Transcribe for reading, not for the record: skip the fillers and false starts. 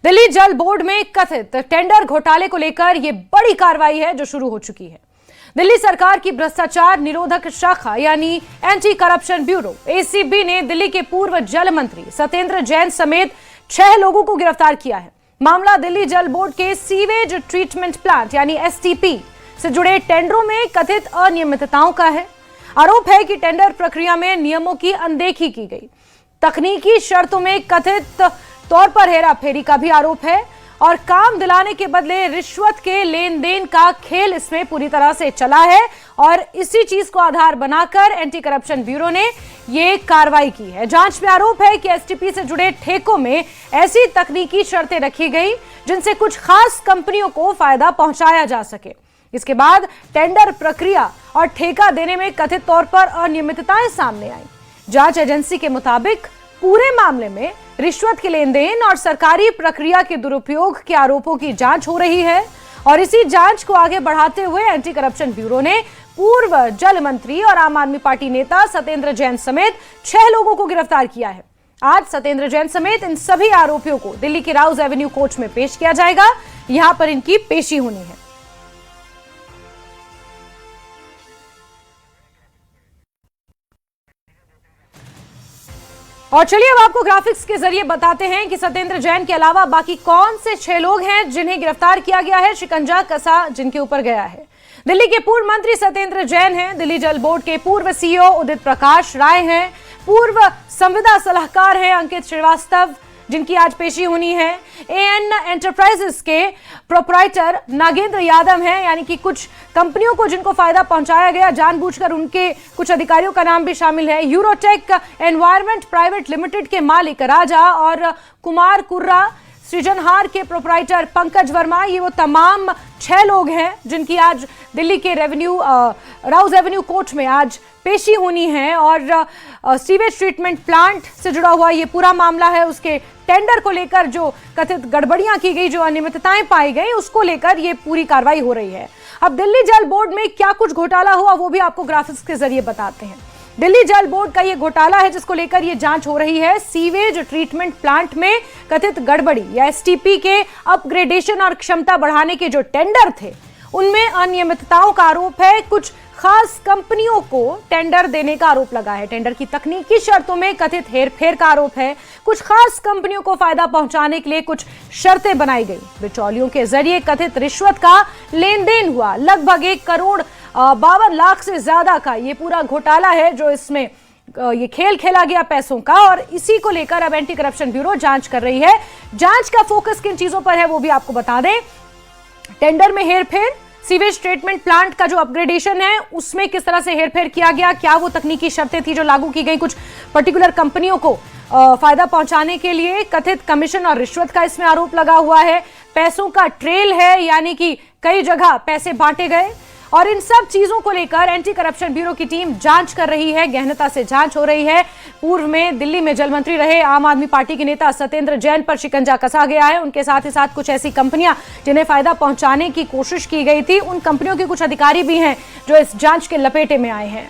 दिल्ली जल बोर्ड में कथित टेंडर घोटाले को लेकर यह बड़ी कार्रवाई है जो शुरू हो चुकी है। दिल्ली सरकार की भ्रष्टाचार निरोधक शाखा यानी एंटी करप्शन ब्यूरो एसीबी ने दिल्ली के पूर्व जल मंत्री सत्येंद्र जैन समेत 6 लोगों को गिरफ्तार किया है। मामला दिल्ली जल बोर्ड के सीवेज ट्रीटमेंट प्लांट यानी एसटीपी से जुड़े टेंडरों में कथित अनियमितताओं का है। आरोप है कि टेंडर प्रक्रिया में नियमों की अनदेखी की गई। तकनीकी शर्तों में कथित तौर पर हेराफेरी का भी आरोप है और काम दिलाने के बदले रिश्वत के लेन देन का खेल इसमें पूरी तरह से चला है और इसी चीज को आधार बनाकर एंटी करप्शन ब्यूरो ने ये कार्रवाई की है। जांच में आरोप है कि एसटीपी से जुड़े ठेकों में ऐसी तकनीकी शर्तें रखी गई जिनसे कुछ खास कंपनियों को फायदा पहुंचाया जा सके। इसके बाद टेंडर प्रक्रिया और ठेका देने में कथित तौर पर अनियमितताएं सामने आई। जांच एजेंसी के मुताबिक पूरे मामले में रिश्वत के लेन देन और सरकारी प्रक्रिया के दुरुपयोग के आरोपों की जांच हो रही है और इसी जांच को आगे बढ़ाते हुए एंटी करप्शन ब्यूरो ने पूर्व जल मंत्री और आम आदमी पार्टी नेता सत्येंद्र जैन समेत 6 लोगों को गिरफ्तार किया है। आज सत्येंद्र जैन समेत इन सभी आरोपियों को दिल्ली के राउज एवेन्यू कोर्ट में पेश किया जाएगा। यहां पर इनकी पेशी होनी है। और चलिए अब आपको ग्राफिक्स के जरिए बताते हैं कि सत्येंद्र जैन के अलावा बाकी कौन से 6 लोग हैं जिन्हें गिरफ्तार किया गया है, शिकंजा कसा जिनके ऊपर गया है। दिल्ली के पूर्व मंत्री सत्येंद्र जैन हैं, दिल्ली जल बोर्ड के पूर्व सीईओ उदित प्रकाश राय हैं, पूर्व संविदा सलाहकार हैं अंकित श्रीवास्तव जिनकी आज पेशी होनी है। एएन एंटरप्राइजेस के प्रोप्राइटर नागेंद्र यादव हैं, यानी कि कुछ कंपनियों को जिनको फायदा पहुंचाया गया जानबूझकर उनके कुछ अधिकारियों का नाम भी शामिल है। यूरोटेक एनवायरमेंट प्राइवेट लिमिटेड के मालिक राजा और कुमार कुर्रा, सृजनहार के प्रोप्राइटर पंकज वर्मा, ये वो तमाम 6 लोग हैं जिनकी आज दिल्ली के राउज एवेन्यू कोर्ट में आज पेशी होनी है। और सीवेज ट्रीटमेंट प्लांट से जुड़ा हुआ ये पूरा मामला है, उसके टेंडर को लेकर जो कथित गड़बड़ियां की गई, जो अनियमितताएं पाई गई, उसको लेकर ये पूरी कार्रवाई हो रही है। अब दिल्ली जल बोर्ड में क्या कुछ घोटाला हुआ वो भी आपको ग्राफिक्स के जरिए बताते हैं। दिल्ली जल बोर्ड का ये घोटाला है जिसको लेकर ये जांच हो रही है। सीवेज ट्रीटमेंट प्लांट में कथित गड़बड़ी या एसटीपी के अपग्रेडेशन और क्षमता बढ़ाने के जो टेंडर थे उनमें अनियमितताओं का आरोप है। कुछ खास कंपनियों को टेंडर देने का आरोप लगा है। टेंडर की तकनीकी शर्तों में कथित हेरफेर का आरोप है। कुछ खास कंपनियों को फायदा पहुंचाने के लिए कुछ शर्तें बनाई गई। बिचौलियों के जरिए कथित रिश्वत का लेन देन हुआ। लगभग 1 करोड़ 52 लाख से ज्यादा का ये पूरा घोटाला है जो इसमें ये खेल खेला गया पैसों का, और इसी को लेकर अब एंटी करप्शन ब्यूरो जांच कर रही है। जांच का फोकस किन चीजों पर है वो भी आपको बता दें। टेंडर में हेरफेर, सीवेज ट्रीटमेंट प्लांट का जो अपग्रेडेशन है उसमें किस तरह से हेरफेर किया गया, क्या वो तकनीकी शर्तें थी जो लागू की गई कुछ पर्टिकुलर कंपनियों को फायदा पहुंचाने के लिए। कथित कमीशन और रिश्वत का इसमें आरोप लगा हुआ है। पैसों का ट्रेल है, यानी कि कई जगह पैसे बांटे गए, और इन सब चीजों को लेकर एंटी करप्शन ब्यूरो की टीम जांच कर रही है। गहनता से जांच हो रही है। पूर्व में दिल्ली में जल मंत्री रहे आम आदमी पार्टी के नेता सत्येंद्र जैन पर शिकंजा कसा गया है। उनके साथ ही साथ कुछ ऐसी कंपनियां जिन्हें फायदा पहुंचाने की कोशिश की गई थी, उन कंपनियों के कुछ अधिकारी भी हैं जो इस जांच के लपेटे में आए हैं।